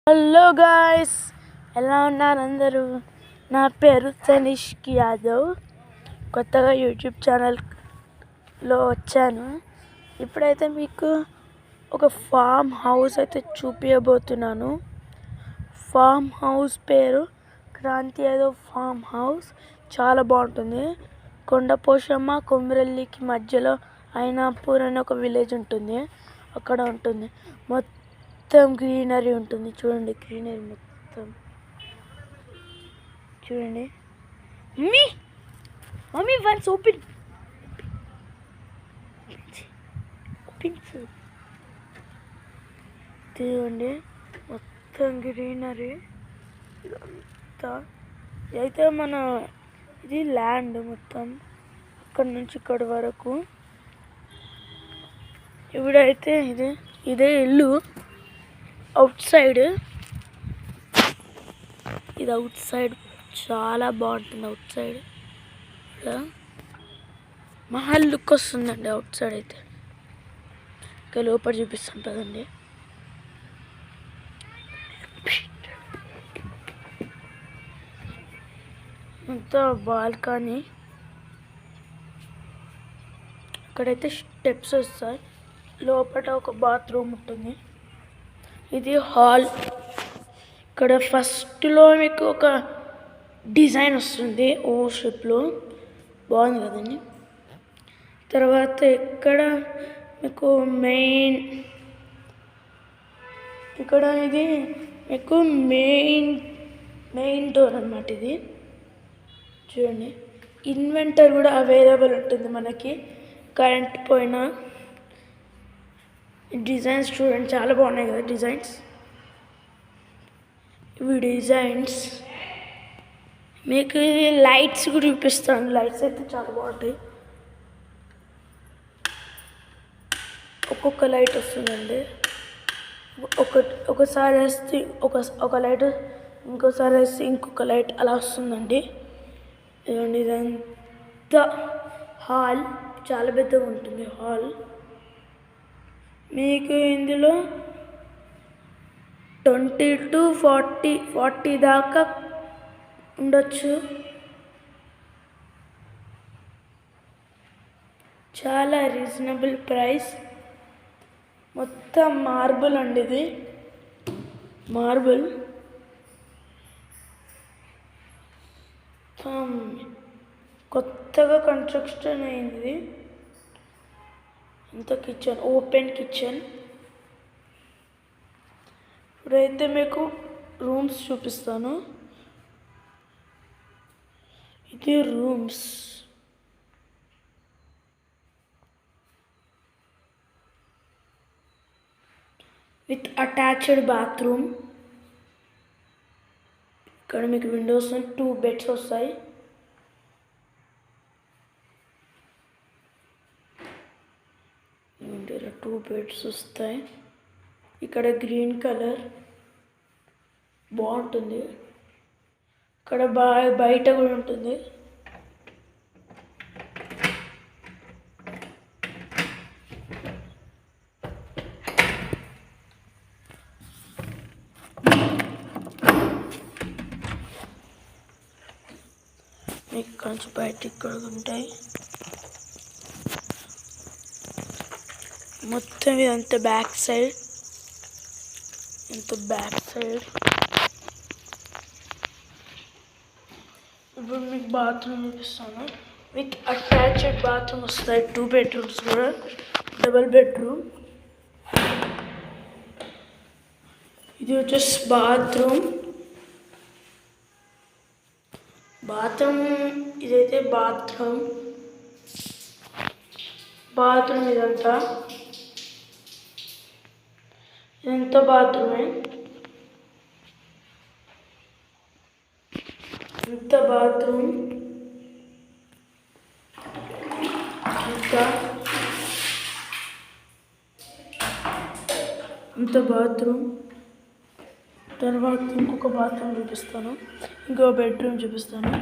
Hello guys, ఎలా ఉన్నారు అందరూ? నా పేరు తనిష్క్ యాదవ్. కొత్తగా యూట్యూబ్ ఛానల్లో వచ్చాను. ఇప్పుడైతే మీకు ఒక ఫామ్ హౌస్ అయితే చూపించబోతున్నాను. ఫామ్ హౌస్ పేరు క్రాంతి యాదవ్ ఫామ్ హౌస్. చాలా బాగుంటుంది. కొండపోశమ్మ కొమ్మిరెల్లికి మధ్యలో అయినాపూర్ అనే ఒక విలేజ్ ఉంటుంది. అక్కడ ఉంటుంది. మొత్తం గ్రీనరీ ఉంటుంది. చూడండి, గ్రీనరీ మొత్తం చూడండి. మమ్మీ మమ్మీ వన్స్ ఓపెన్ చూడండి, మొత్తం గ్రీనరీ. ఇదంతా అయితే మన ఇది ల్యాండ్ మొత్తం ఇక్కడ నుంచి ఇక్కడ వరకు. ఇప్పుడైతే ఇదే ఇల్లు. అవుట్ సైడ్ ఇది అవుట్ సైడ్ చాలా బాగుంటుంది. అవుట్ సైడ్ మహల్ లుక్ వస్తుందండి. అవుట్ సైడ్ అయితే ఇంకా లోపల చూపిస్తాను కదండి. అంతా బాల్కనీ. ఇక్కడైతే స్టెప్స్ వస్తాయి. లోపల ఒక బాత్రూమ్ ఉంటుంది. ఇది హాల్. ఇక్కడ ఫస్ట్లో మీకు ఒక డిజైన్ వస్తుంది ఓ షేప్లో. బాగుంది కదండి. తర్వాత ఇక్కడ మీకు ఇక్కడ ఇది మీకు మెయిన్ డోర్ అన్నమాట. ఇది చూడండి, ఇన్వెంటర్ కూడా అవైలబుల్ ఉంటుంది మనకి. కరెంట్ పోయినా డిజైన్స్ చూడండి, చాలా బాగున్నాయి కదా డిజైన్స్. ఇవి డిజైన్స్. మీకు లైట్స్ కూడా చూపిస్తాను. లైట్స్ అయితే చాలా బాగుంటాయి. ఒక్కొక్క లైట్ వస్తుందండి. ఒకసారి వేస్తే ఒక లైట్, ఇంకోసారి వేస్తే ఇంకొక లైట్ అలా వస్తుందండి. ఇదంతా హాల్. చాలా పెద్దగా ఉంటుంది హాల్. మీకు ఇందులో 20 to 40 దాకా ఉండొచ్చు. చాలా రీజనబుల్ ప్రైస్. మొత్తం మార్బుల్ అండి. ఇది మార్బుల్. కొత్తగా కన్స్ట్రక్షన్ అయింది. ఇంత కిచెన్, ఓపెన్ కిచెన్. ఇప్పుడైతే మీకు రూమ్స్ చూపిస్తాను. ఇది రూమ్స్. With attached bathroom. ఇక్కడ మీకు విండోస్ 2 బెడ్స్ వస్తాయి. ఇందులో 2 బెడ్స్ వస్తాయి. ఇక్కడ గ్రీన్ కలర్ బాగుంటుంది. ఇక్కడ బయట కూడా ఉంటుంది. ఇక్కడ నుంచి బయట ఇక్కడ ఉంటాయి. మొత్తం ఇదంతా బ్యాక్ సైడ్. ఇప్పుడు మీకు బాత్రూమ్ చూపిస్తాను. విత్ అటాచ్డ్ బాత్రూమ్ వస్తాయి. 2 bedrooms కూడా, డబుల్ బెడ్రూమ్. ఇది వచ్చేసి బాత్రూమ్. ఇదైతే బాత్రూమ్. ఇదంతా బాత్రూమే. ఇంత బాత్రూమ్. తర్వాత ఇంకొక బాత్రూమ్ చూపిస్తాను. ఇంకో బెడ్రూమ్ చూపిస్తాను.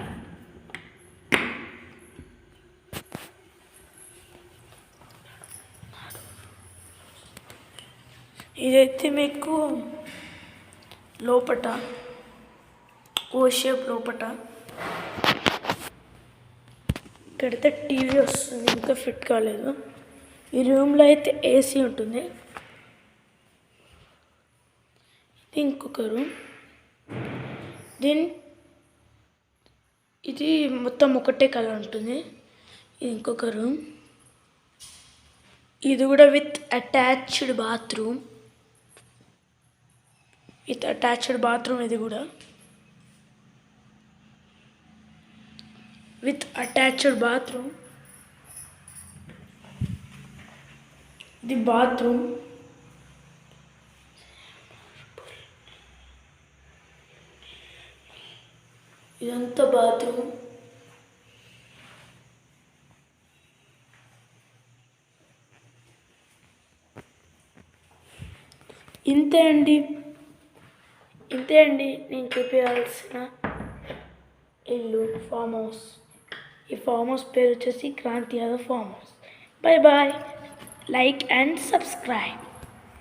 ఇదైతే మీకు లోపట ఓ షేప్ లోపట ఇక్కడైతే టీవీ వస్తుంది, ఇంకా ఫిట్ కాలేదు. ఈ రూమ్లో అయితే ఏసీ ఉంటుంది. ఇది ఇంకొక రూమ్. ఇది మొత్తం ఒకటే కలర్ ఉంటుంది. ఇది ఇంకొక రూమ్. ఇది కూడా విత్ అటాచ్డ్ బాత్రూమ్. ఇది కూడా విత్ అటాచ్డ్ బాత్రూమ్. ఇది బాత్రూమ్. ఇదంతా బాత్రూమ్. ఇంతే అండి నేను చూపించాల్సిన ఇల్లు, ఫామ్ హౌస్. ఈ ఫామ్ హౌస్ పేరు వచ్చేసి Kranti Yadav farm house. Bye bye. Like and subscribe.